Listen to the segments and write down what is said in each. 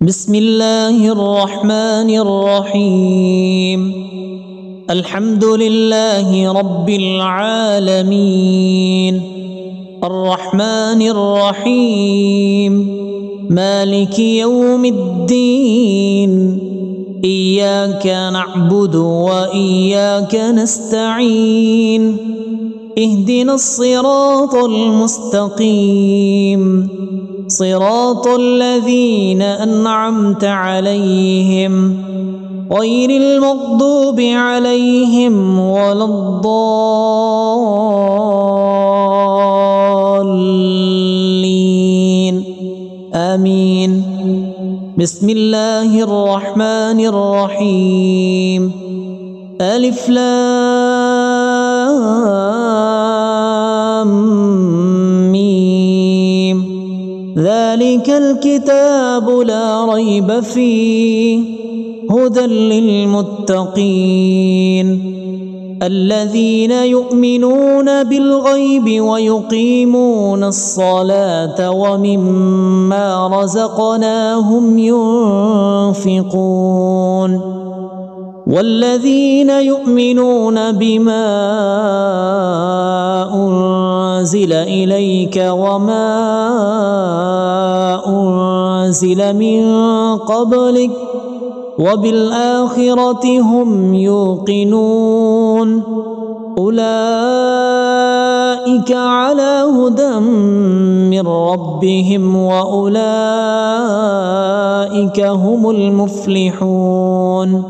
بسم الله الرحمن الرحيم. الحمد لله رب العالمين الرحمن الرحيم مالك يوم الدين إياك نعبد وإياك نستعين اهدنا الصراط المستقيم صراط الذين أنعمت عليهم غير المغضوب عليهم ولا الضالين آمين. بسم الله الرحمن الرحيم. ألف لام ذلك الكتاب لا ريب فيه هدى للمتقين الذين يؤمنون بالغيب ويقيمون الصلاة ومما رزقناهم ينفقون والذين يؤمنون بما أنزل إليك وما أنزل من قبلك وبالآخرة هم يوقنون أولئك على هدى من ربهم وأولئك هم المفلحون.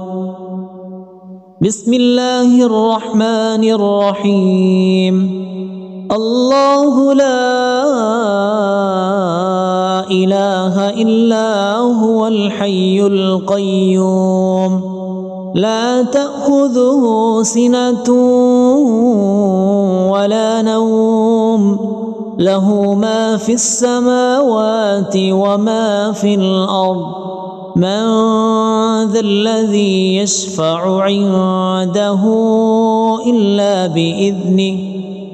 بسم الله الرحمن الرحيم. الله لا إله إلا هو الحي القيوم لا تأخذه سنة ولا نوم له ما في السماوات وما في الأرض من ذا الذي يشفع عنده إلا بإذنه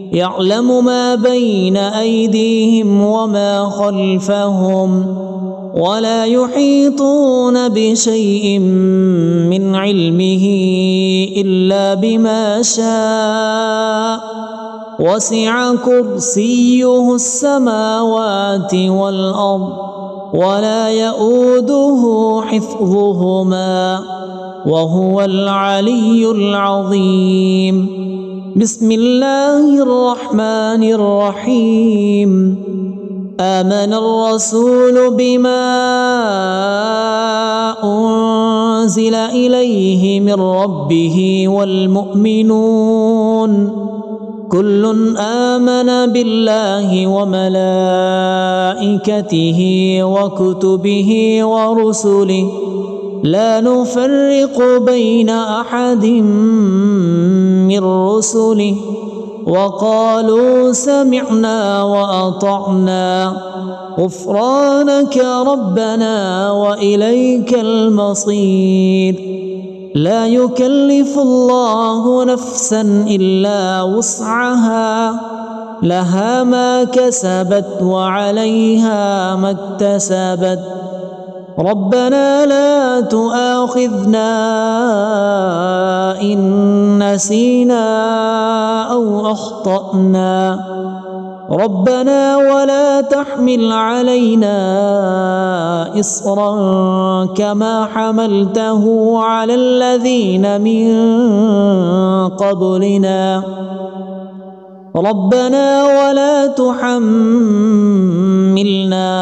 يعلم ما بين أيديهم وما خلفهم ولا يحيطون بشيء من علمه إلا بما شاء وسع كرسيه السماوات والأرض ولا يؤوده حفظهما وهو العلي العظيم. بسم الله الرحمن الرحيم. آمن الرسول بما أنزل إليه من ربه والمؤمنون كل آمن بالله وملائكته وكتبه ورسله لا نفرق بين أحد من رسله وقالوا سمعنا وأطعنا غفرانك ربنا وإليك المصير. لا يكلف الله نفسا إلا وسعها لها ما كسبت وعليها ما اكتسبت ربنا لا تؤاخذنا إن نسينا أو أخطأنا ربنا ولا تحمل علينا إصرا كما حملته على الذين من قبلنا ربنا ولا تحملنا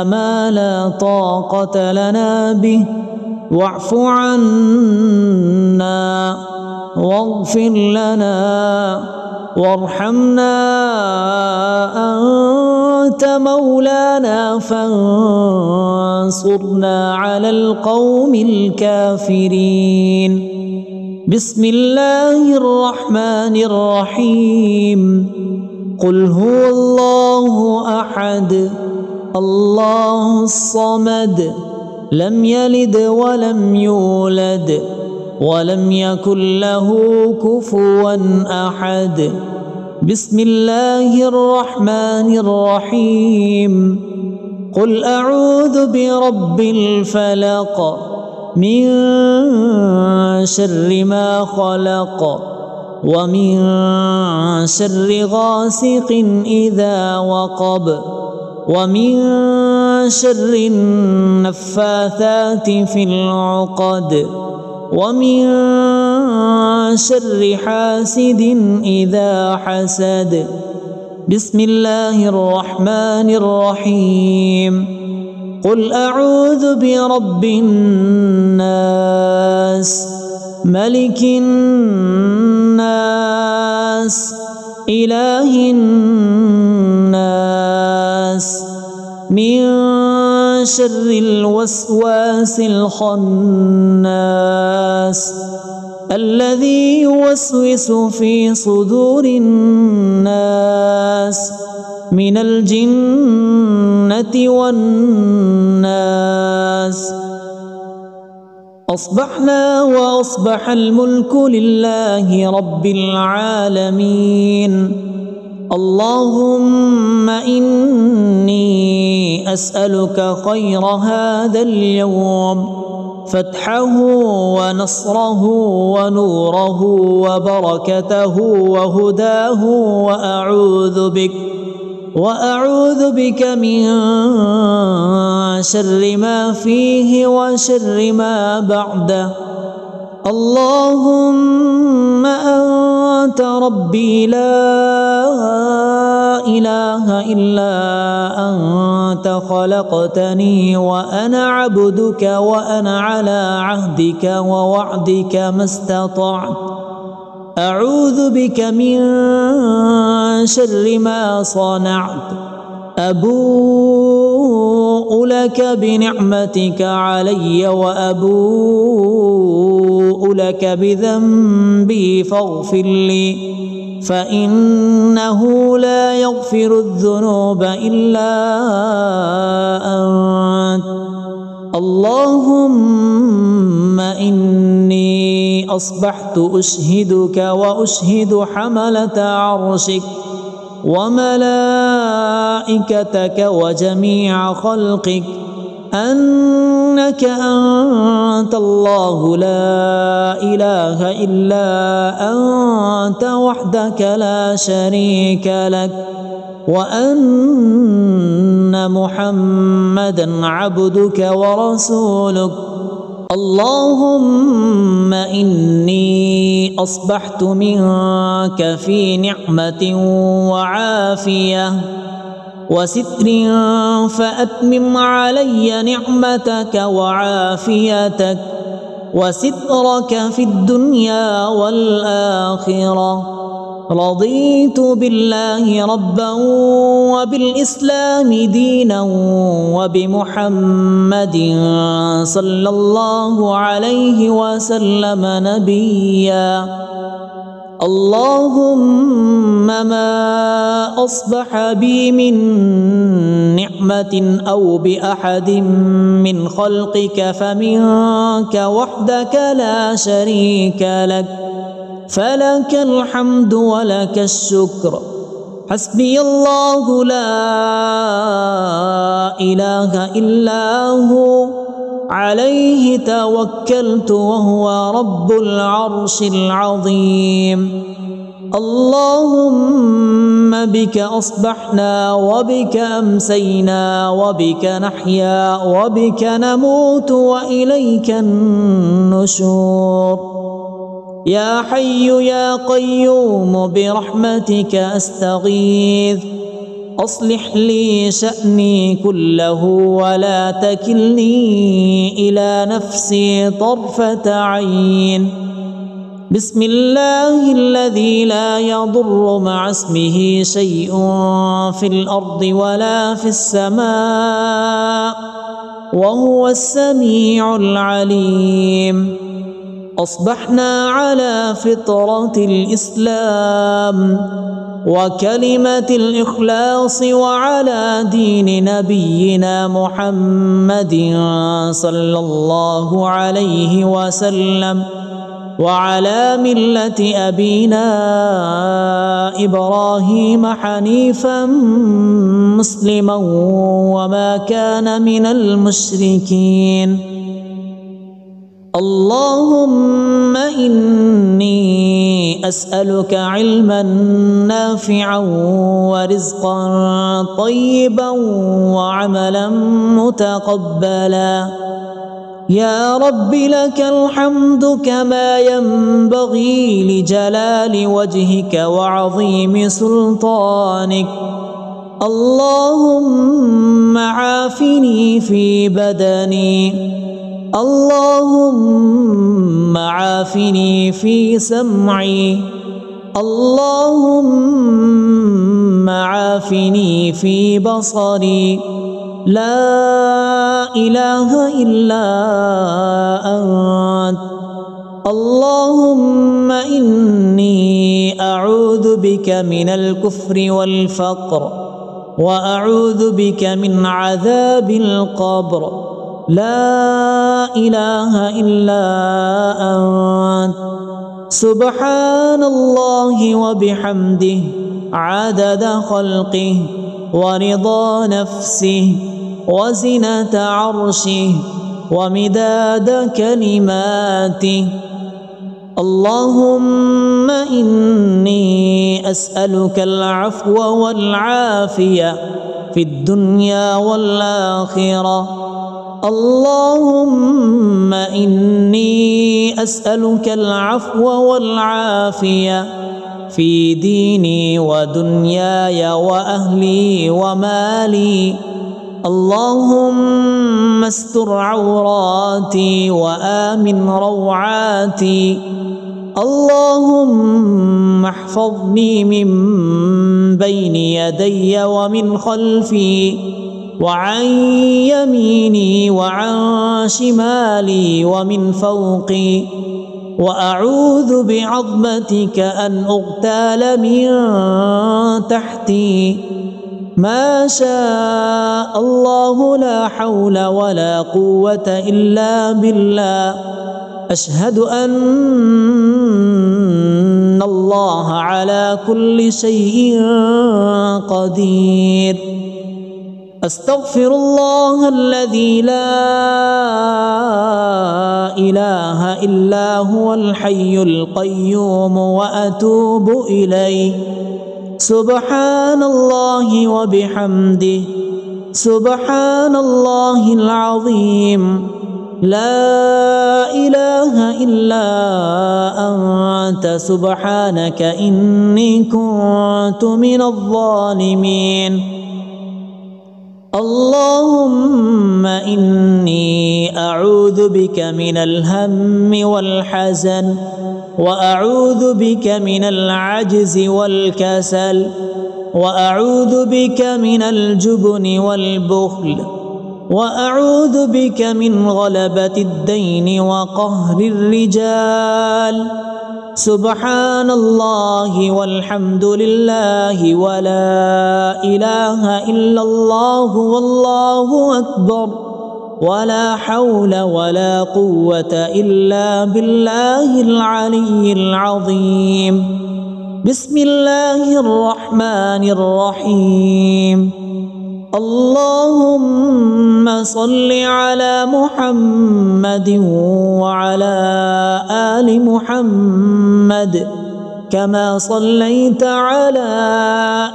ما لا طاقة لنا به واعف عنا واغفر لنا وارحمنا أنت مولانا فانصرنا على القوم الكافرين. بسم الله الرحمن الرحيم. قل هو الله أحد الله الصمد لم يلد ولم يولد ولم يكن له كفوا أحد. بسم الله الرحمن الرحيم. قل أعوذ برب الفلق من شر ما خلق ومن شر غاسق إذا وقب ومن شر النفاثات في العقد ومن شر حاسد إذا حسد. بسم الله الرحمن الرحيم. قل أعوذ برب الناس ملك الناس إله الناس من شر الوسواس الخناس الذي يوسوس في صدور الناس من الجنة والناس. أصبحنا وأصبح الملك لله رب العالمين. اللهم إني أسألك خير هذا اليوم، فتحه ونصره ونوره وبركته وهداه، وأعوذ بك من شر ما فيه وشر ما بعده. اللهم أنت ربي لا إله إلا أنت خلقتني وأنا عبدك وأنا على عهدك ووعدك ما استطعت. أعوذ بك من شر ما صنعت. أبوء لك بنعمتك علي وأبوء لك بذنبي فاغفر لي، فإنه لا يغفر الذنوب إلا أنت. اللهم إني أصبحت أشهدك وأشهد حملة عرشك وملائكتك وجميع خلقك أنك أنت الله لا إله إلا أنت وحدك لا شريك لك، وأن محمدا عبدك ورسولك. اللهم إني أصبحت منك في نعمة وعافية وستر، فأتمم علي نعمتك وعافيتك وسترك في الدنيا والآخرة. رضيت بالله ربا وبالإسلام دينا وبمحمد صلى الله عليه وسلم نبيا. اللهم ما أصبح بي من نعمة أو بأحد من خلقك فمنك وحدك لا شريك لك، فلك الحمد ولك الشكر. حسبي الله لا إله إلا هو، عليه توكلت وهو رب العرش العظيم. اللهم بك أصبحنا وبك أمسينا وبك نحيا وبك نموت وإليك النشور. يا حي يا قيوم برحمتك أستغيث، أصلح لي شأني كله ولا تكلني إلى نفسي طرفة عين. بسم الله الذي لا يضر مع اسمه شيء في الأرض ولا في السماء وهو السميع العليم. أصبحنا على فطرة الإسلام وكلمة الإخلاص وعلى دين نبينا محمد صلى الله عليه وسلم. وعلى ملة أبينا إبراهيم حنيفا مسلما وما كان من المشركين. اللهم إني أسألك علما نافعا ورزقا طيبا وعملا متقبلا. يا رب لك الحمد كما ينبغي لجلال وجهك وعظيم سلطانك. اللهم عافني في بدني، اللهم عافني في سمعي، اللهم عافني في بصري. لا إله إلا أنت. اللهم إني أعوذ بك من الكفر والفقر، وأعوذ بك من عذاب القبر. لا إله إلا أنت. سبحان الله وبحمده عدد خلقه ورضا نفسه وزنة عرشه ومداد كلماته. اللهم إني أسألك العفو والعافية في الدنيا والآخرة. اللهم إني أسألك العفو والعافية في ديني ودنياي وأهلي ومالي. اللهم استر عوراتي وآمن روعاتي. اللهم احفظني من بين يدي ومن خلفي وعن يميني وعن شمالي ومن فوقي. وأعوذ بعظمتك أن أغتال من تحتي. ما شاء الله لا حول ولا قوة إلا بالله. أشهد أن الله على كل شيء قدير. أستغفر الله الذي لا إله إلا هو الحي القيوم وأتوب إليه. سبحان الله وبحمده سبحان الله العظيم. لا إله إلا أنت سبحانك إني كنت من الظالمين. اللهم إني أعوذ بك من الهم والحزن، وأعوذ بك من العجز والكسل، وأعوذ بك من الجبن والبخل، وأعوذ بك من غلبة الدين وقهر الرجال. سبحان الله والحمد لله ولا إله إلا الله والله أكبر، ولا حول ولا قوة إلا بالله العلي العظيم. بسم الله الرحمن الرحيم. اللهم صل على محمد وعلى آل محمد كما صليت على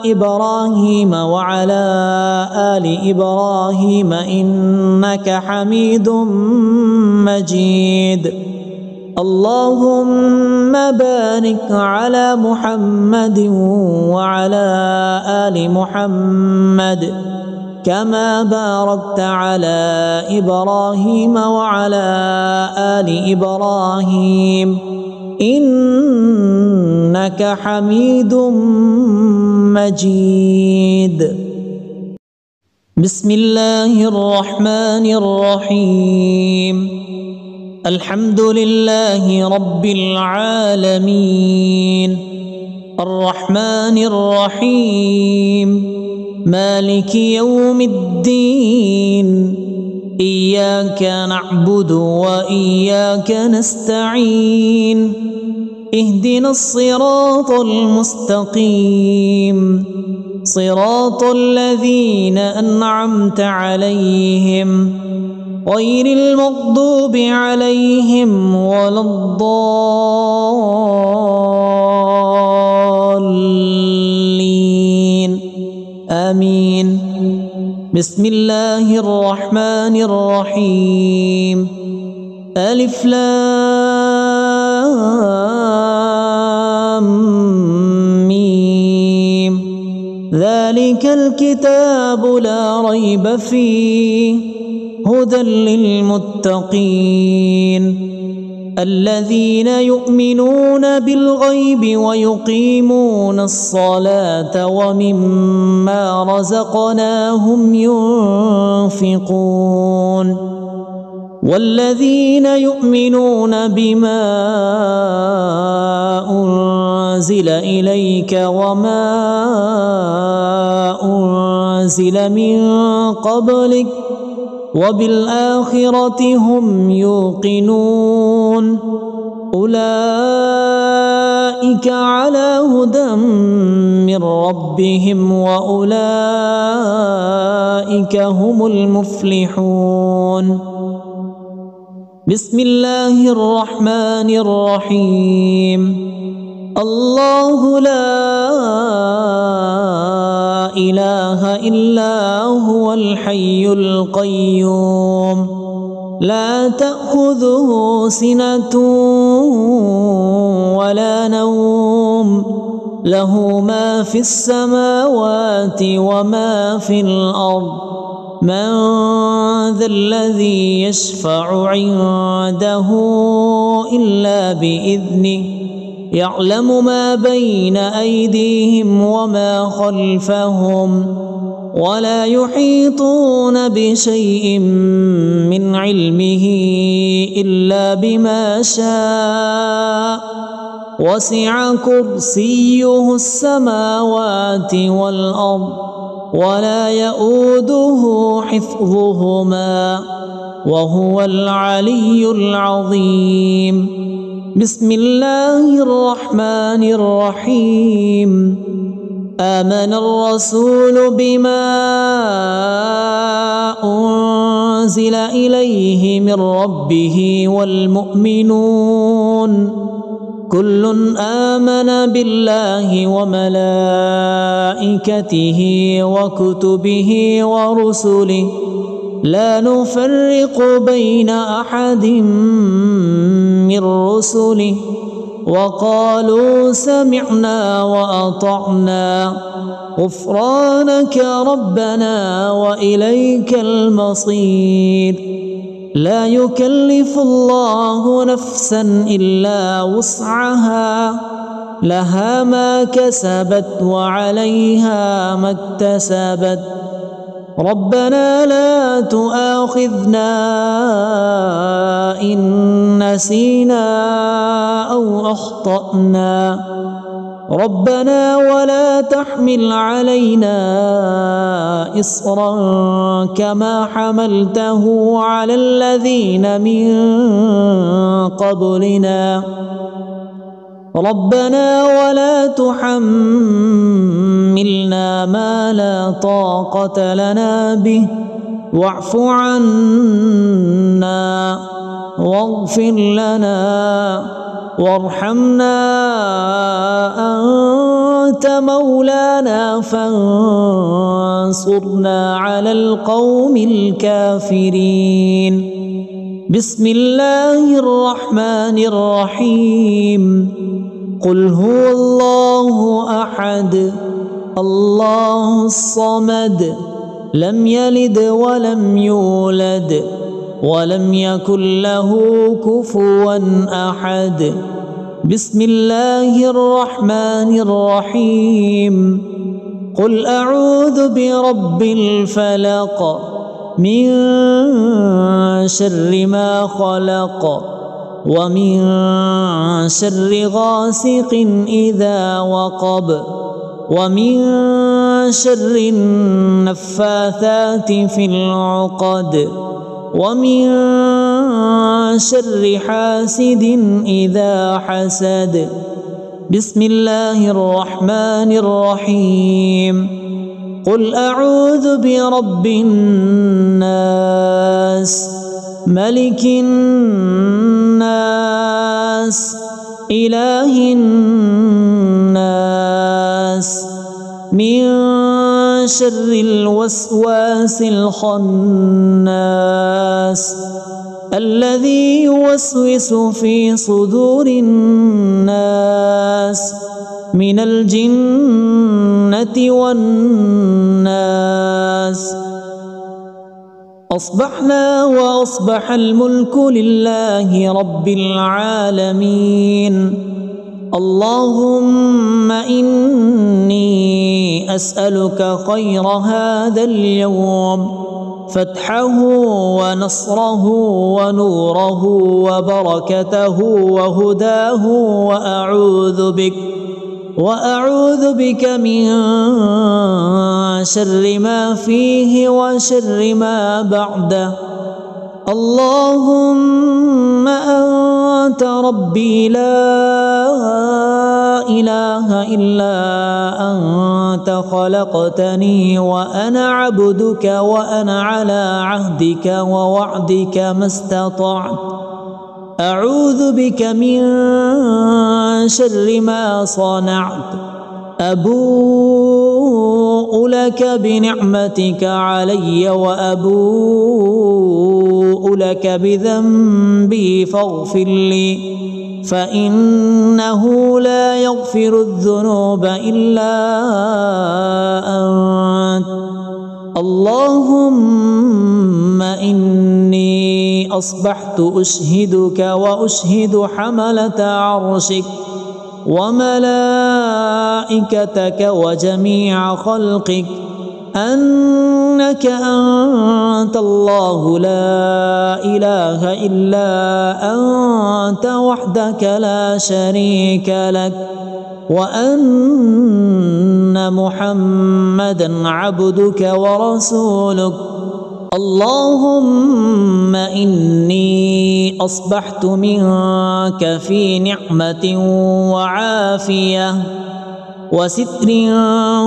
إبراهيم وعلى آل إبراهيم إنك حميد مجيد. اللهم بارك على محمد وعلى آل محمد كما باركت على إبراهيم وعلى آل إبراهيم إنك حميد مجيد. بسم الله الرحمن الرحيم. الحمد لله رب العالمين الرحمن الرحيم مالك يوم الدين إياك نعبد وإياك نستعين اهدنا الصراط المستقيم صراط الذين أنعمت عليهم غير المغضوب عليهم ولا الضالين آمين. بسم الله الرحمن الرحيم. ألف لام ميم. ذلك الكتاب لا ريب فيه هدى للمتقين الذين يؤمنون بالغيب ويقيمون الصلاة ومما رزقناهم ينفقون والذين يؤمنون بما أنزل إليك وما أنزل من قبلك وبالآخرة هم يوقنون أولئك على هدى من ربهم وأولئك هم المفلحون. بسم الله الرحمن الرحيم. الله لا إله إلا هو الحي القيوم لا تأخذه سنة ولا نوم له ما في السماوات وما في الأرض من ذا الذي يشفع عنده إلا بإذنه يعلم ما بين أيديهم وما خلفهم ولا يحيطون بشيء من علمه إلا بما شاء وسع كرسيه السماوات والأرض ولا يؤوده حفظهما وهو العلي العظيم. بسم الله الرحمن الرحيم. آمن الرسول بما أنزل إليه من ربه والمؤمنون كل آمن بالله وملائكته وكتبه ورسله لا نفرق بين أحد من رسله وقالوا سمعنا وأطعنا غفرانك ربنا وإليك المصير. لا يكلف الله نفسا إلا وسعها لها ما كسبت وعليها ما اكتسبت ربنا لا تؤاخذنا إن نسينا أو أخطأنا ربنا ولا تحمل علينا إصرا كما حملته على الذين من قبلنا ربنا ولا تحملنا ما لا طاقة لنا به واعف عنا واغفر لنا وارحمنا أنت مولانا فانصرنا على القوم الكافرين. بسم الله الرحمن الرحيم. قل هو الله أحد الله الصمد لم يلد ولم يولد ولم يكن له كفوا أحد. بسم الله الرحمن الرحيم. قل أعوذ برب الفلق من شر ما خلق ومن شر غاسق إذا وقب ومن شر النفاثات في العقد ومن شر حاسد إذا حسد. بسم الله الرحمن الرحيم. قل أعوذ برب الناس ملك الناس إله الناس من شر الوسواس الخناس الذي يوسوس في صدور الناس من الجنة والناس. أصبحنا وأصبح الملك لله رب العالمين. اللهم إني أسألك خير هذا اليوم، فتحه ونصره ونوره وبركته وهداه، وأعوذ بك من شر ما فيه وشر ما بعده. اللهم أنت ربي لا إله إلا أنت خلقتني وأنا عبدك وأنا على عهدك ووعدك ما استطعت. أعوذ بك من شر ما صنعت. أبوء لك بنعمتك علي وأبوء لك بذنبي فاغفر لي، فإنه لا يغفر الذنوب إلا أنت. اللهم إني أصبحت أشهدك وأشهد حملة عرشك وملائكتك وجميع خلقك أنك أنت الله لا إله إلا أنت وحدك لا شريك لك، وأن محمدا عبدك ورسولك. اللهم إني أصبحت منك في نعمة وعافية وستر،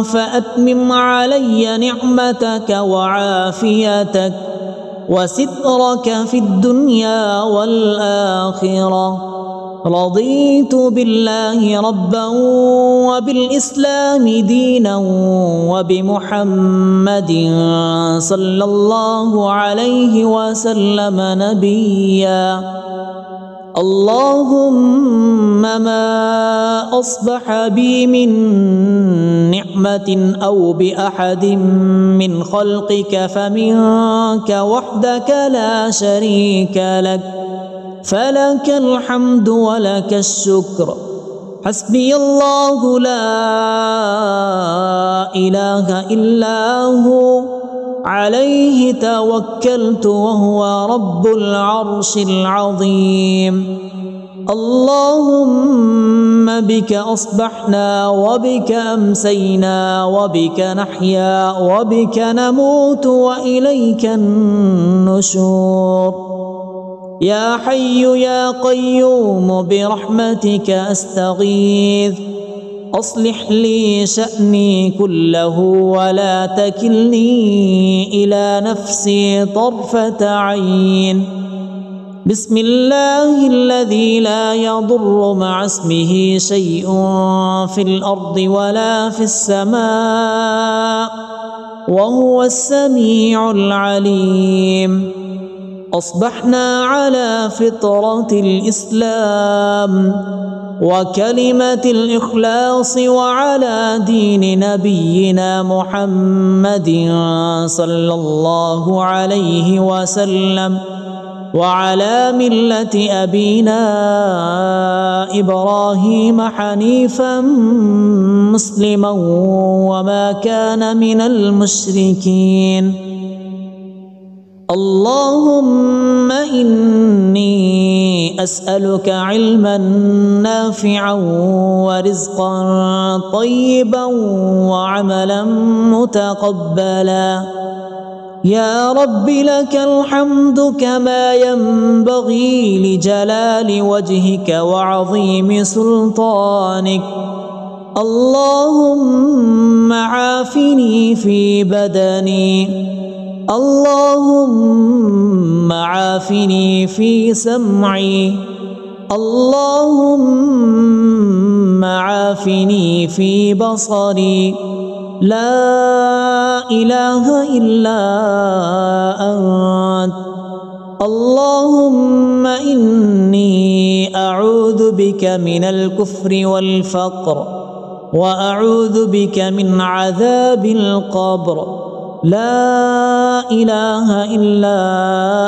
فأتمم علي نعمتك وعافيتك وسترك في الدنيا والآخرة. رضيت بالله ربا وبالإسلام دينا وبمحمد صلى الله عليه وسلم نبيا. اللهم ما أصبح بي من نعمة أو بأحد من خلقك فمنك وحدك لا شريك لك، فلك الحمد ولك الشكر. حسبي الله لا إله إلا هو، عليه توكلت وهو رب العرش العظيم. اللهم بك أصبحنا وبك أمسينا وبك نحيا وبك نموت وإليك النشور. يا حي يا قيوم برحمتك أستغيث، أصلح لي شأني كله ولا تكلني إلى نفسي طرفة عين. بسم الله الذي لا يضر مع اسمه شيء في الأرض ولا في السماء وهو السميع العليم. أصبحنا على فطرة الإسلام وكلمة الإخلاص وعلى دين نبينا محمد صلى الله عليه وسلم وعلى ملة أبينا إبراهيم حنيفا مسلما وما كان من المشركين. اللهم إني أسألك علما نافعا ورزقا طيبا وعملا متقبلا. يا رب لك الحمد كما ينبغي لجلال وجهك وعظيم سلطانك. اللهم عافني في بدني، اللهم عافني في سمعي، اللهم عافني في بصري. لا إله إلا أنت. اللهم إني أعوذ بك من الكفر والفقر، وأعوذ بك من عذاب القبر. لا إله إلا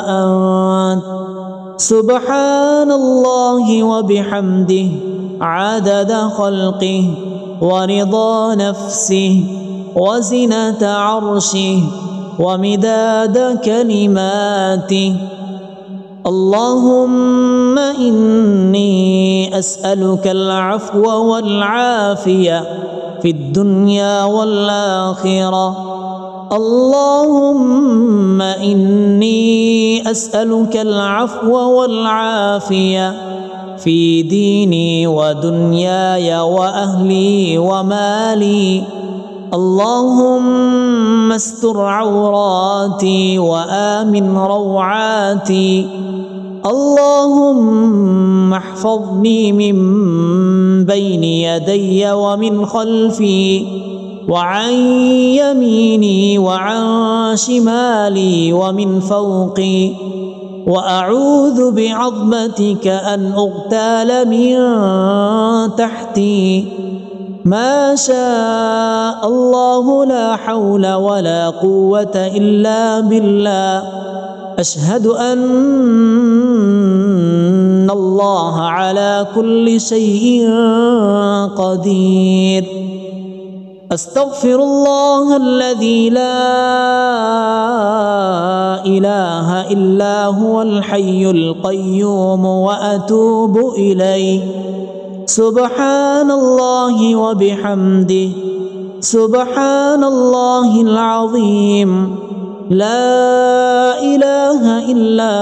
أنت. سبحان الله وبحمده عدد خلقه ورضا نفسه وزنة عرشه ومداد كلماته. اللهم إني أسألك العفو والعافية في الدنيا والآخرة. اللهم إني أسألك العفو والعافية في ديني ودنياي وأهلي ومالي. اللهم استر عوراتي وآمن روعاتي. اللهم احفظني من بين يدي ومن خلفي وعن يميني وعن شمالي ومن فوقي. وأعوذ بعظمتك أن أغتال من تحتي. ما شاء الله لا حول ولا قوة إلا بالله. أشهد أن الله على كل شيء قدير. أستغفر الله الذي لا إله إلا هو الحي القيوم وأتوب إليه. سبحان الله وبحمده سبحان الله العظيم. لا إله إلا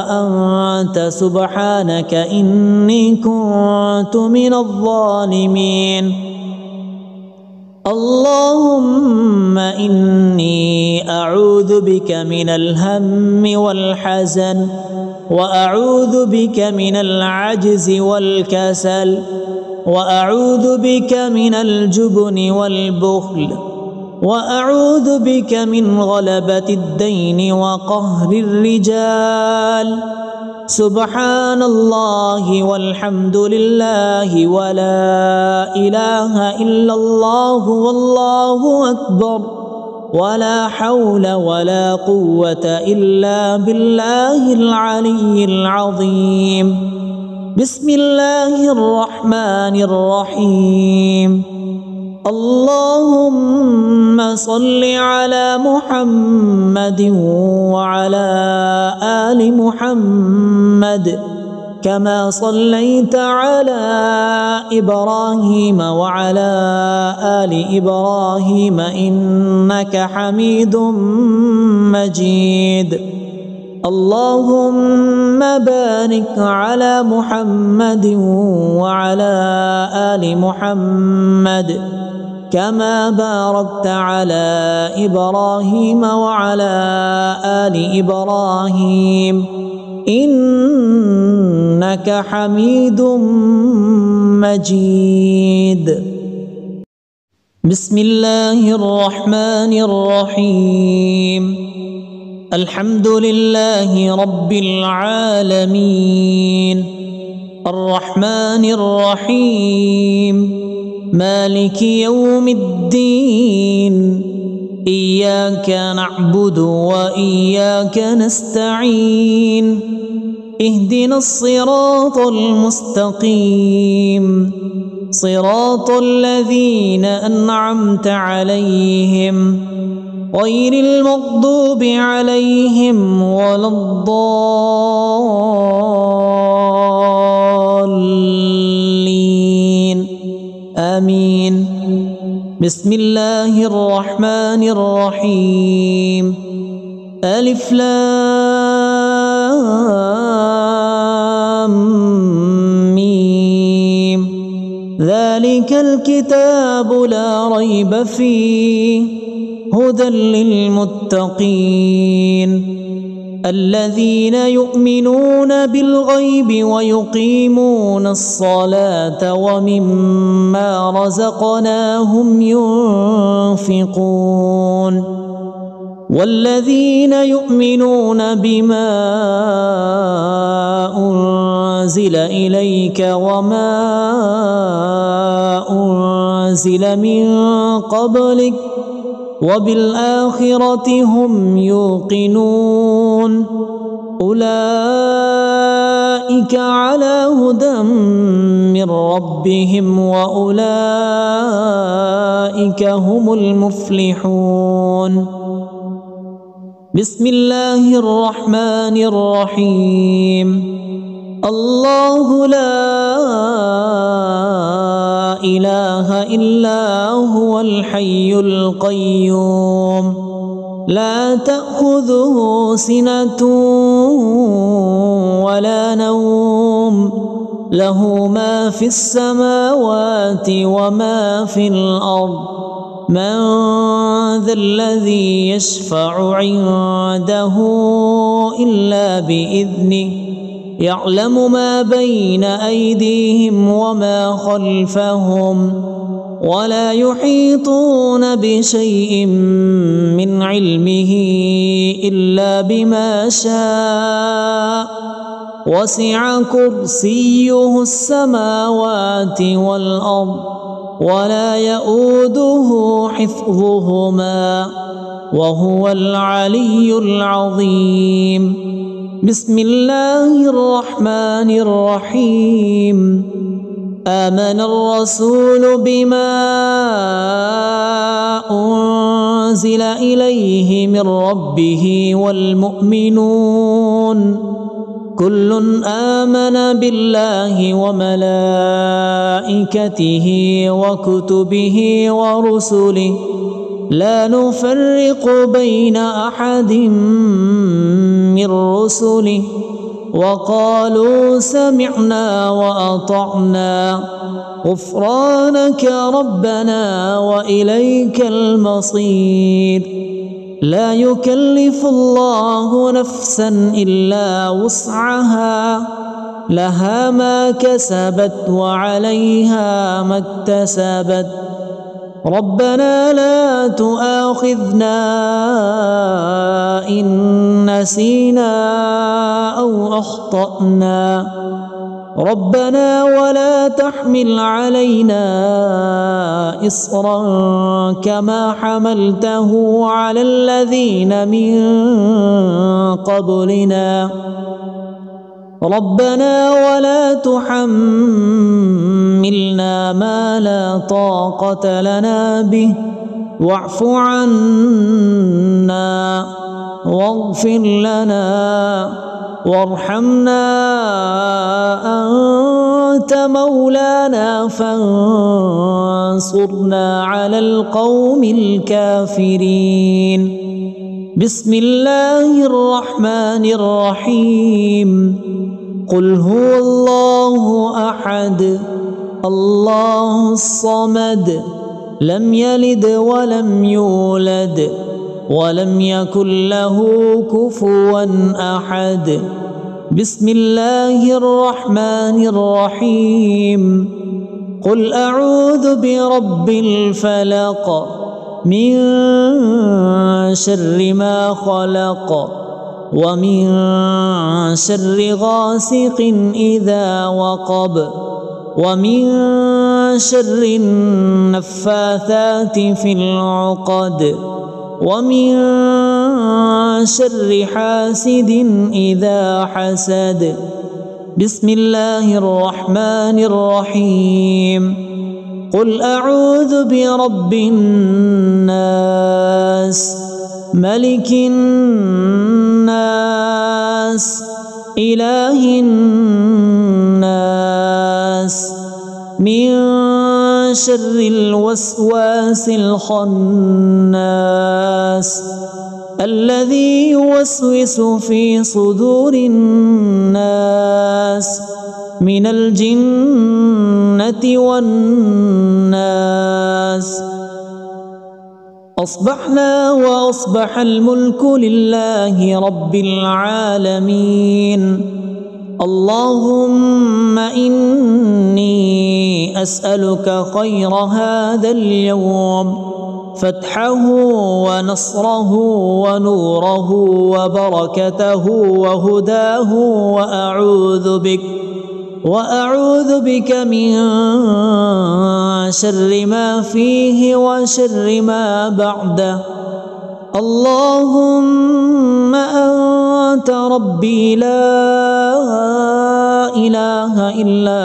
أنت سبحانك إني كنت من الظالمين. اللهم إني أعوذ بك من الهم والحزن، وأعوذ بك من العجز والكسل، وأعوذ بك من الجبن والبخل، وأعوذ بك من غلبة الدين وقهر الرجال. سبحان الله والحمد لله ولا إله إلا الله والله أكبر، ولا حول ولا قوة إلا بالله العلي العظيم. بسم الله الرحمن الرحيم. اللهم صل على محمد وعلى آل محمد كما صليت على إبراهيم وعلى آل إبراهيم إنك حميد مجيد. اللهم بارك على محمد وعلى آل محمد كما باركت على إبراهيم وعلى آل إبراهيم إنك حميد مجيد. بسم الله الرحمن الرحيم. الحمد لله رب العالمين الرحمن الرحيم مالك يوم الدين. إياك نعبد وإياك نستعين. اهدنا الصراط المستقيم صراط الذين أنعمت عليهم غير المغضوب عليهم ولا الضالين آمين. بسم الله الرحمن الرحيم. ألف لام ميم ذلك الكتاب لا ريب فيه هدى للمتقين الذين يؤمنون بالغيب ويقيمون الصلاة ومما رزقناهم ينفقون والذين يؤمنون بما أنزل إليك وما أنزل من قبلك وبالآخرة هم يوقنون أولئك على هدى من ربهم وأولئك هم المفلحون بسم الله الرحمن الرحيم الله لا إله إلا هو الحي القيوم لا تأخذه سنة ولا نوم له ما في السماوات وما في الأرض من ذا الذي يشفع عنده إلا بإذنه يعلم ما بين أيديهم وما خلفهم ولا يحيطون بشيء من علمه إلا بما شاء وسع كرسيه السماوات والأرض ولا يؤوده حفظهما وهو العلي العظيم بسم الله الرحمن الرحيم آمن الرسول بما أنزل إليه من ربه والمؤمنون كل آمن بالله وملائكته وكتبه ورسله لا نفرق بين أحد من رسله وقالوا سمعنا وأطعنا غفرانك ربنا وإليك المصير لا يكلف الله نفسا إلا وسعها لها ما كسبت وعليها ما اكتسبت ربنا لا تؤاخذنا إن نسينا أو أخطأنا ربنا ولا تحمل علينا إصرا كما حملته على الذين من قبلنا ربنا ولا تحملنا ما لا طاقة لنا به واعف عنا واغفر لنا وارحمنا أنت مولانا فانصرنا على القوم الكافرين بسم الله الرحمن الرحيم قل هو الله أحد الله الصمد لم يلد ولم يولد ولم يكن له كفوا أحد بسم الله الرحمن الرحيم قل أعوذ برب الفلق من شر ما خلق ومن شر غاسق إذا وقب ومن شر النفاثات في العقد ومن شر حاسد إذا حسد بسم الله الرحمن الرحيم قل أعوذ برب الناس ملك الناس إله الناس من شر الوسواس الخناس الذي يوسوس في صدور الناس من الجنة والناس. أصبحنا وأصبح الملك لله رب العالمين. اللهم إني أسألك خير هذا اليوم، فتحه ونصره ونوره وبركته وهداه، وأعوذ بك من شر ما فيه وشر ما بعده. اللهم أنت ربي لا إله إلا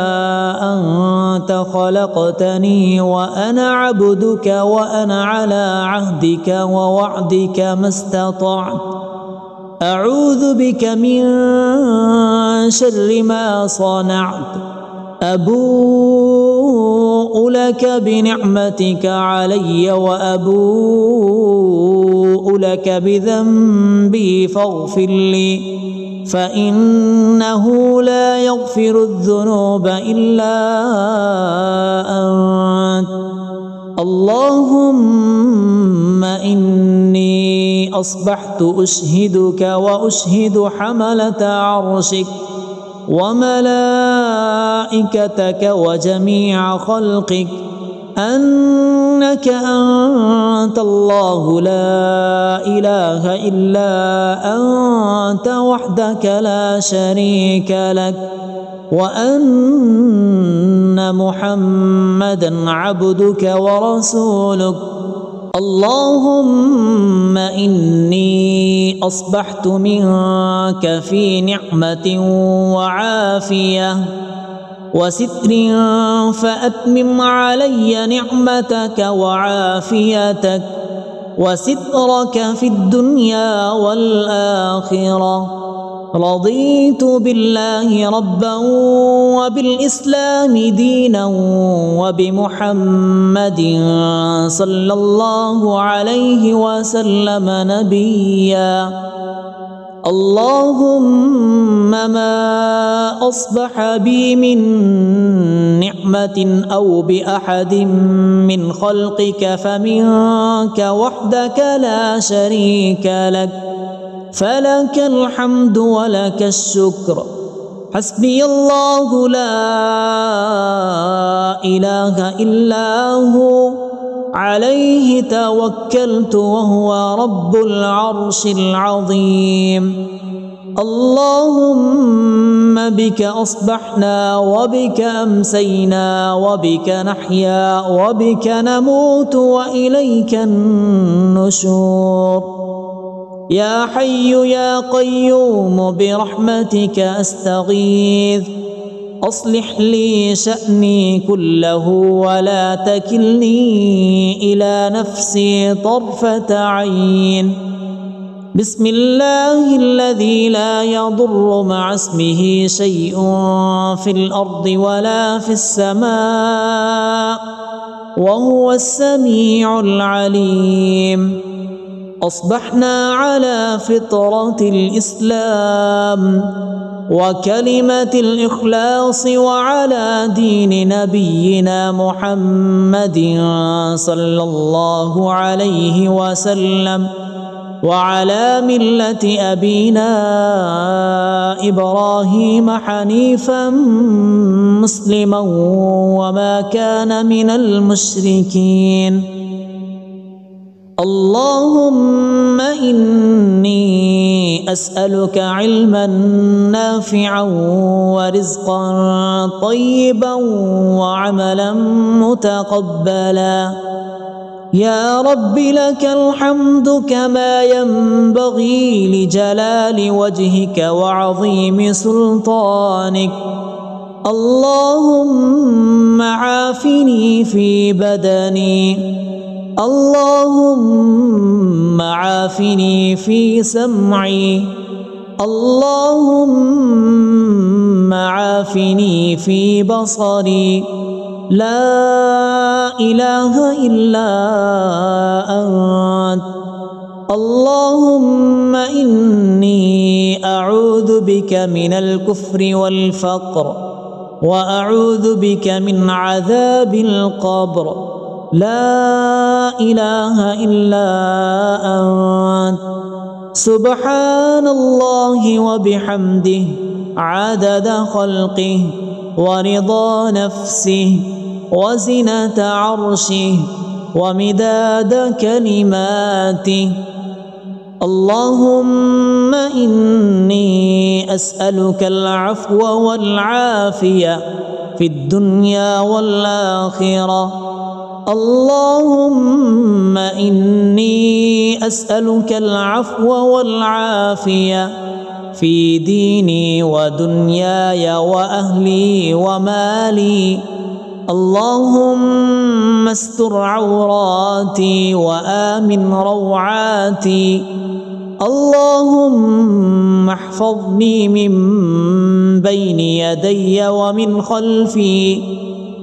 أنت، خلقتني وأنا عبدك، وأنا على عهدك ووعدك ما استطعت. أعوذ بك من شر ما صنعت. أبوء لك بنعمتك علي وأبوء لك بذنبي فاغفر لي، فإنه لا يغفر الذنوب إلا أنت. اللهم إني أصبحت أشهدك وأشهد حملة عرشك وملائكتك وجميع خلقك أنك أنت الله لا إله إلا أنت وحدك لا شريك لك، وأن محمدا عبدك ورسولك. اللهم إني أصبحت منك في نعمة وعافية وستر، فأتمم علي نعمتك وعافيتك وسترك في الدنيا والآخرة. رضيت بالله ربا وبالإسلام دينا وبمحمد صلى الله عليه وسلم نبيا. اللهم ما أصبح بي من نعمة أو بأحد من خلقك فمنك وحدك لا شريك لك، فلك الحمد ولك الشكر. حسبي الله لا إله إلا هو، عليه توكلت وهو رب العرش العظيم. اللهم بك أصبحنا وبك أمسينا وبك نحيا وبك نموت وإليك النشور. يا حي يا قيوم برحمتك أستغيث، أصلح لي شأني كله ولا تكلني إلى نفسي طرفة عين. بسم الله الذي لا يضر مع اسمه شيء في الأرض ولا في السماء، وهو السميع العليم. أصبحنا على فطرة الإسلام وكلمة الإخلاص وعلى دين نبينا محمد صلى الله عليه وسلم، وعلى ملة أبينا إبراهيم حنيفا مسلما وما كان من المشركين. اللهم إني أسألك علما نافعا ورزقا طيبا وعملا متقبلا. يا رب لك الحمد كما ينبغي لجلال وجهك وعظيم سلطانك. اللهم عافني في بدني، اللهم عافني في سمعي، اللهم عافني في بصري. لا إله إلا أنت. اللهم إني أعوذ بك من الكفر والفقر وأعوذ بك من عذاب القبر لا إله إلا أنت سبحان الله وبحمده عدد خلقه ورضا نفسه وزنة عرشه ومداد كلماته. اللهم إني أسألك العفو والعافية في الدنيا والآخرة. اللهم إني أسألك العفو والعافية في ديني ودنياي وأهلي ومالي. اللهم استر عوراتي وآمن روعاتي. اللهم احفظني من بين يدي ومن خلفي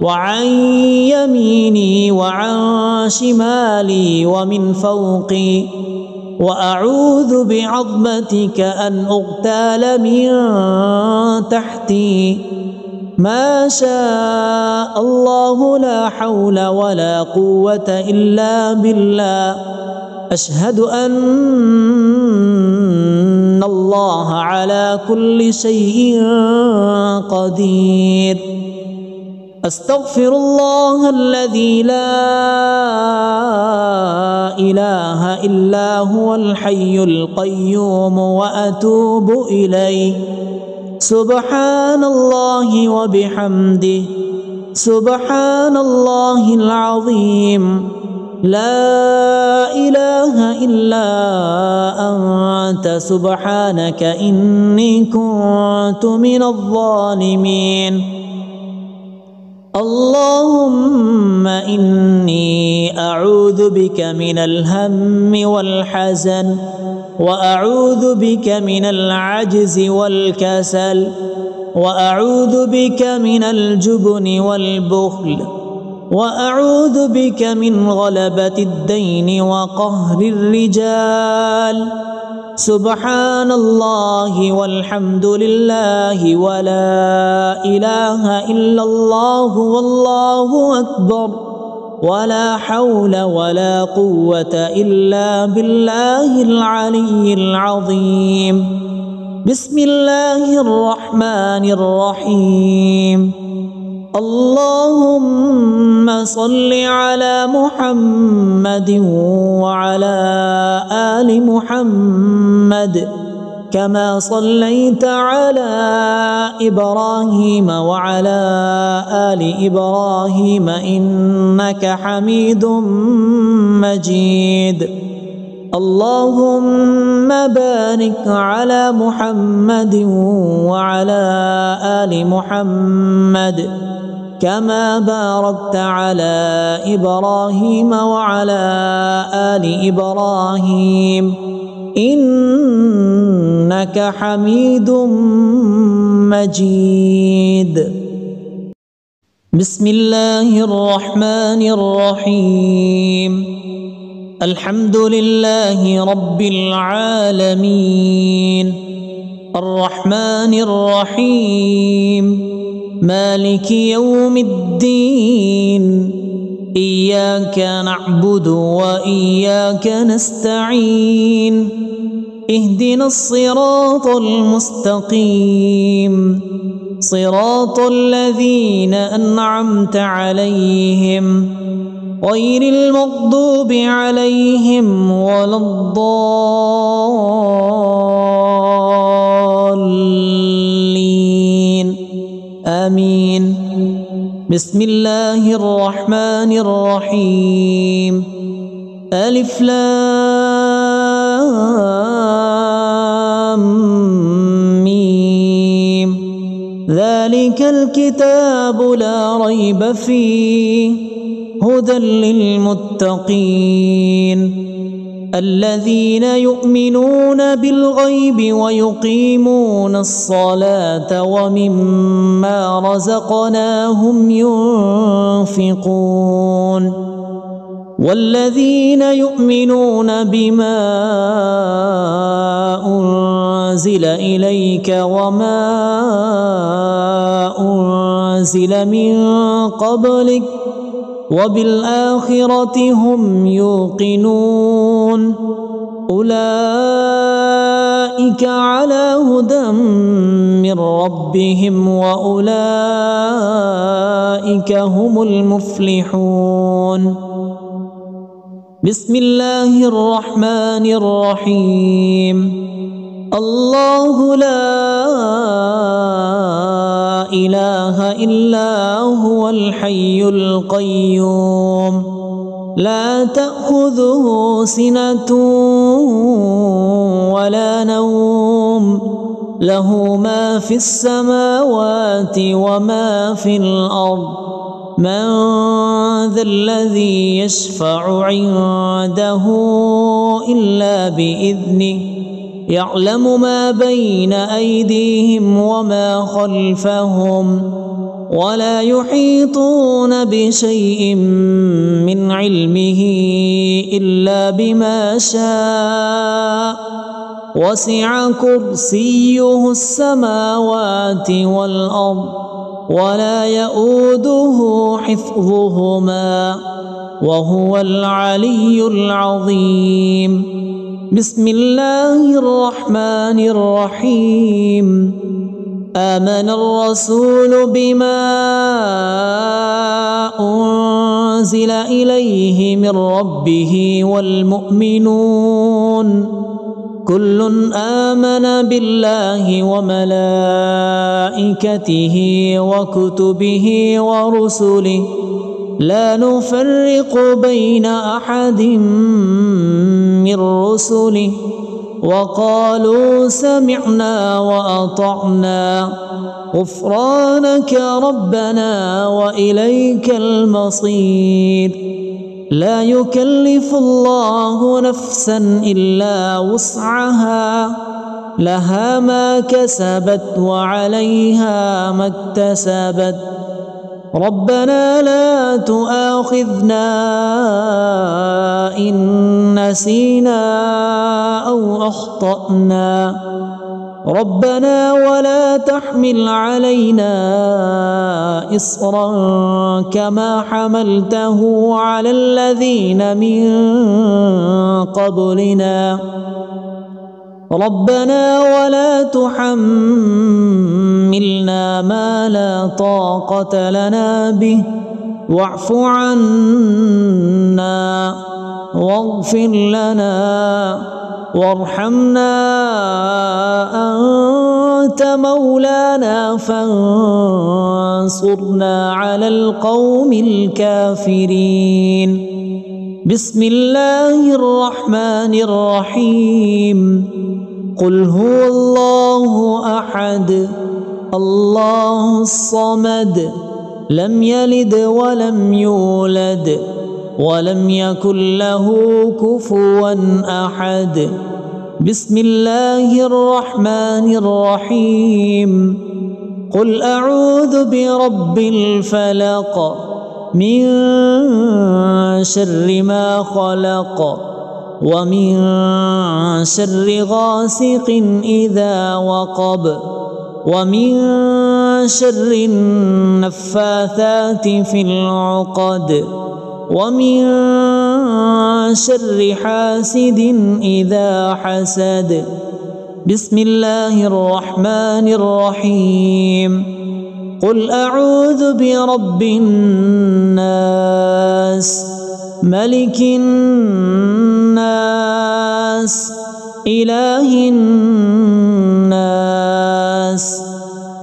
وعن يميني وعن شمالي ومن فوقي، وأعوذ بعظمتك أن أغتال من تحتي. ما شاء الله لا حول ولا قوة إلا بالله. أشهد أن الله على كل شيء قدير. أستغفر الله الذي لا إله إلا هو الحي القيوم وأتوب إليه. سبحان الله وبحمده سبحان الله العظيم. لا إله إلا أنت سبحانك إني كنت من الظالمين. اللهم إني أعوذ بك من الهم والحزن وأعوذ بك من العجز والكسل وأعوذ بك من الجبن والبخل وأعوذ بك من غلبة الدين وقهر الرجال. سبحان الله والحمد لله ولا إله إلا الله والله أكبر ولا حول ولا قوة إلا بالله العلي العظيم. بسم الله الرحمن الرحيم. اللهم صل على محمد وعلى آل محمد كما صليت على إبراهيم وعلى آل إبراهيم إنك حميد مجيد. اللهم بارك على محمد وعلى آل محمد كما باركت على إبراهيم وعلى آل إبراهيم إنك حميد مجيد. بسم الله الرحمن الرحيم. الحمد لله رب العالمين الرحمن الرحيم مالك يوم الدين. إياك نعبد وإياك نستعين. اهدنا الصراط المستقيم صراط الذين أنعمت عليهم غير المغضوب عليهم ولا الضالين آمين. بسم الله الرحمن الرحيم. ألف لام ميم. ذلك الكتاب لا ريب فيه هدى للمتقين الذين يؤمنون بالغيب ويقيمون الصلاة ومما رزقناهم ينفقون والذين يؤمنون بما أنزل إليك وما أنزل من قبلك وبالآخرة هم يوقنون أولئك على هدى من ربهم وأولئك هم المفلحون. بسم الله الرحمن الرحيم. الله لا إله إلا هو الحي القيوم لا تأخذه سنة ولا نوم له ما في السماوات وما في الأرض من ذا الذي يشفع عنده إلا بإذنه يعلم ما بين أيديهم وما خلفهم ولا يحيطون بشيء من علمه إلا بما شاء وسع كرسيه السماوات والأرض ولا يؤوده حفظهما وهو العلي العظيم. بسم الله الرحمن الرحيم. آمن الرسول بما أنزل إليه من ربه والمؤمنون كل آمن بالله وملائكته وكتبه ورسله لا نفرق بين أحد من رسله وقالوا سمعنا وأطعنا غفرانك ربنا وإليك المصير. لا يكلف الله نفسا إلا وسعها لها ما كسبت وعليها ما اكتسبت ربنا لا تؤاخذنا إن نسينا أو أخطأنا ربنا ولا تحمل علينا إصرا كما حملته على الذين من قبلنا ربنا ولا تحملنا ما لا طاقة لنا به واعف عنا واغفر لنا وارحمنا أنت مولانا فانصرنا على القوم الكافرين. بسم الله الرحمن الرحيم. قل هو الله أحد الله الصمد لم يلد ولم يولد ولم يكن له كفوا أحد. بسم الله الرحمن الرحيم. قل أعوذ برب الفلق من شر ما خلق ومن شر غاسق إذا وقب ومن شر النفاثات في العقد ومن شر حاسد إذا حسد. بسم الله الرحمن الرحيم. قل أعوذ برب الناس ملك الناس إله الناس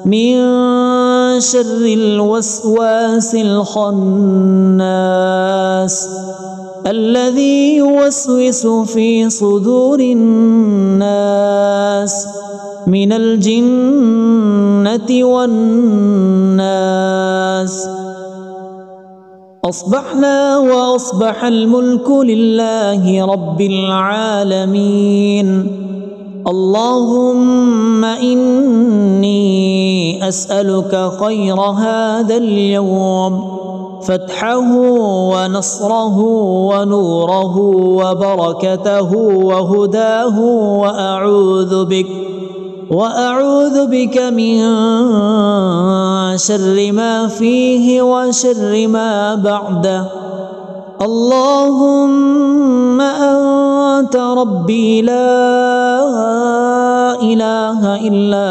من شر الوسواس الخناس الذي يوسوس في صدور الناس من الجنة والناس. أصبحنا وأصبح الملك لله رب العالمين. اللهم إني أسألك خير هذا اليوم فتحه ونصره ونوره وبركته وهداه، وأعوذ بك من شر ما فيه وشر ما بعده. اللهم أنت ربي لا إله إلا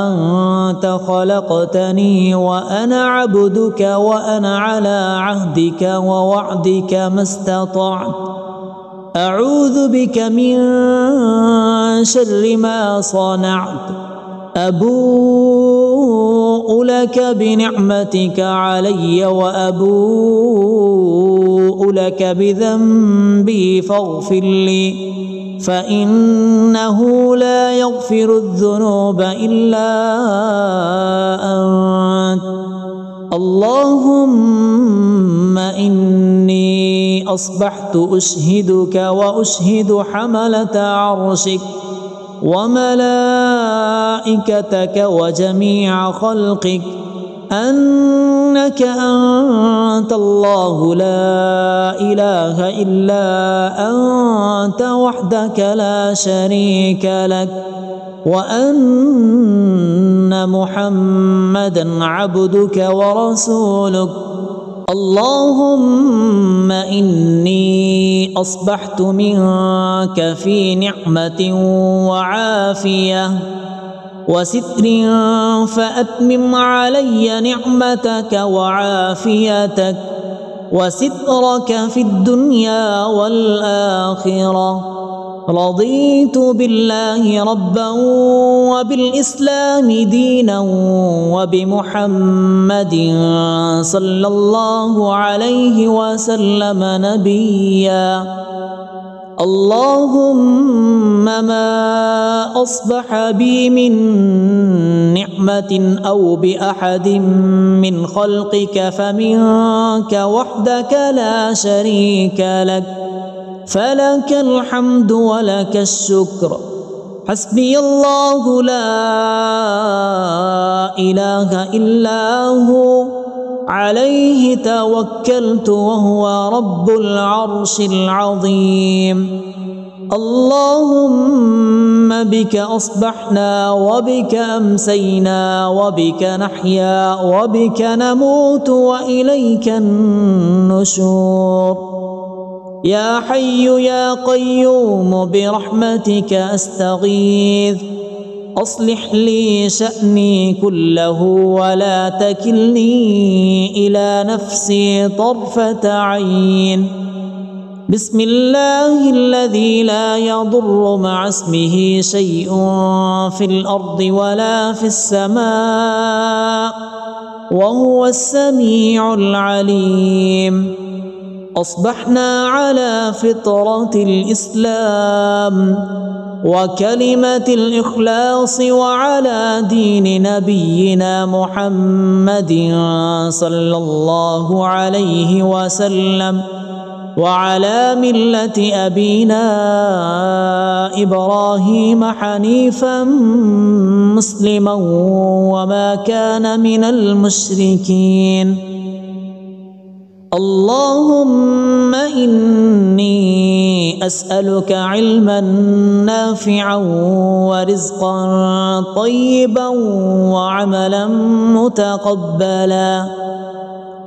أنت، خلقتني وأنا عبدك وأنا على عهدك ووعدك ما استطعت. أعوذ بك من شر ما صنعت. أبوء لك بنعمتك علي وأبوء لك بذنبي فاغفر لي، فإنه لا يغفر الذنوب إلا أنت. اللهم إني أصبحت أشهدك وأشهد حملة عرشك وملائكتك وجميع خلقك أنك أنت الله لا إله إلا أنت وحدك لا شريك لك، وأن محمدا عبدك ورسولك. اللهم إني أصبحت منك في نعمة وعافية وستر، فأتمم علي نعمتك وعافيتك وسترك في الدنيا والآخرة. رضيت بالله ربا وبالإسلام دينا وبمحمد صلى الله عليه وسلم نبيا. اللهم ما أصبح بي من نعمة أو بأحد من خلقك فمنك وحدك لا شريك لك، فلك الحمد ولك الشكر. حسبي الله لا إله إلا هو، عليه توكلت وهو رب العرش العظيم. اللهم بك أصبحنا وبك أمسينا وبك نحيا وبك نموت وإليك النشور. يا حي يا قيوم برحمتك أستغيث، أصلح لي شأني كله ولا تكلني إلى نفسي طرفة عين. بسم الله الذي لا يضر مع اسمه شيء في الأرض ولا في السماء وهو السميع العليم. أصبحنا على فطرة الإسلام وكلمة الإخلاص وعلى دين نبينا محمد صلى الله عليه وسلم وعلى ملة أبينا إبراهيم حنيفا مسلما وما كان من المشركين. اللهم إني أسألك علما نافعا ورزقا طيبا وعملا متقبلا.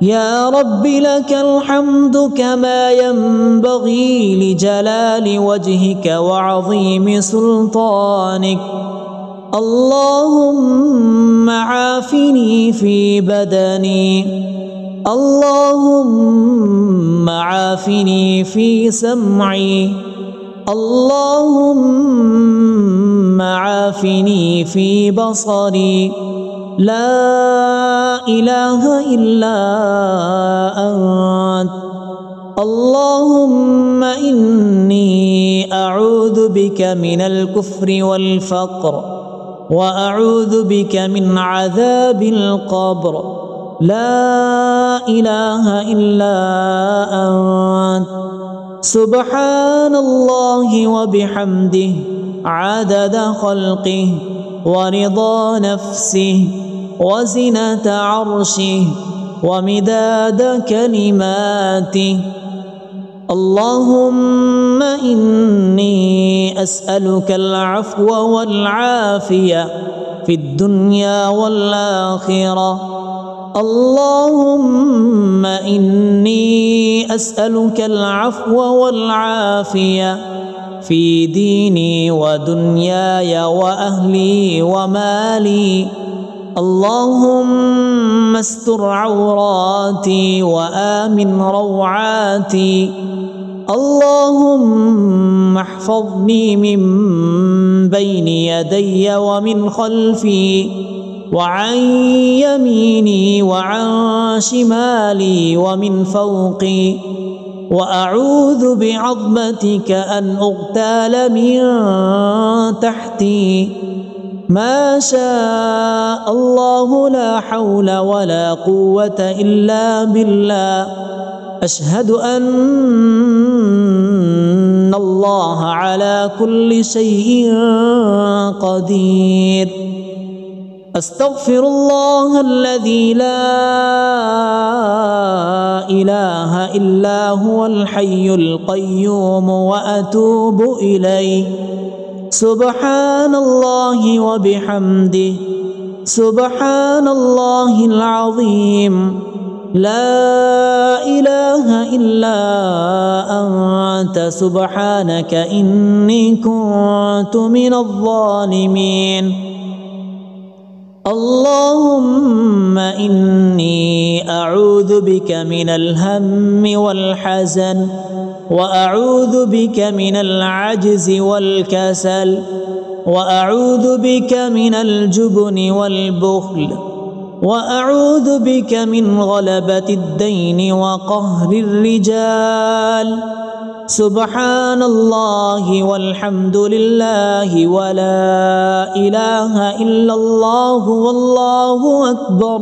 يا رب لك الحمد كما ينبغي لجلال وجهك وعظيم سلطانك. اللهم عافني في بدني، اللهم عافني في سمعي، اللهم عافني في بصري. لا إله إلا أنت. اللهم إني أعوذ بك من الكفر والفقر وأعوذ بك من عذاب القبر. لا إله إلا أنت. سبحان الله وبحمده عدد خلقه ورضا نفسه وزنة عرشه ومداد كلماته. اللهم إني أسألك العفو والعافية في الدنيا والآخرة. اللهم إني أسألك العفو والعافية في ديني ودنياي وأهلي ومالي. اللهم استر عوراتي وآمن روعاتي. اللهم احفظني من بين يدي ومن خلفي وعن يميني وعن شمالي ومن فوقي، وأعوذ بعظمتك أن أغتال من تحتي. ما شاء الله لا حول ولا قوة إلا بالله. أشهد أن الله على كل شيء قدير. أستغفر الله الذي لا إله إلا هو الحي القيوم وأتوب إليه. سبحان الله وبحمده، سبحان الله العظيم. لا إله إلا أنت سبحانك إني كنت من الظالمين. اللهم إني أعوذ بك من الهم والحزن، وأعوذ بك من العجز والكسل، وأعوذ بك من الجبن والبخل، وأعوذ بك من غلبة الدين وقهر الرجال. سبحان الله والحمد لله ولا إله إلا الله والله أكبر،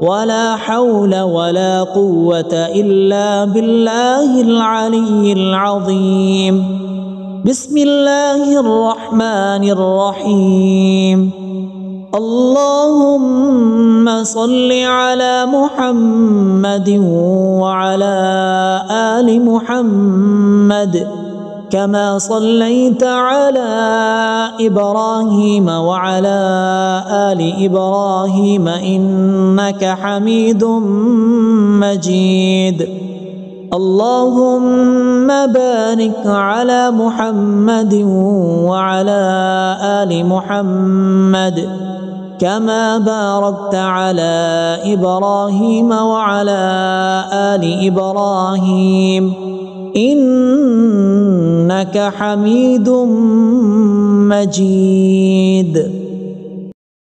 ولا حول ولا قوة إلا بالله العلي العظيم. بسم الله الرحمن الرحيم. اللهم صل على محمد وعلى آل محمد كما صليت على إبراهيم وعلى آل إبراهيم إنك حميد مجيد. اللهم بارك على محمد وعلى آل محمد كما باركت على إبراهيم وعلى آل إبراهيم إنك حميد مجيد.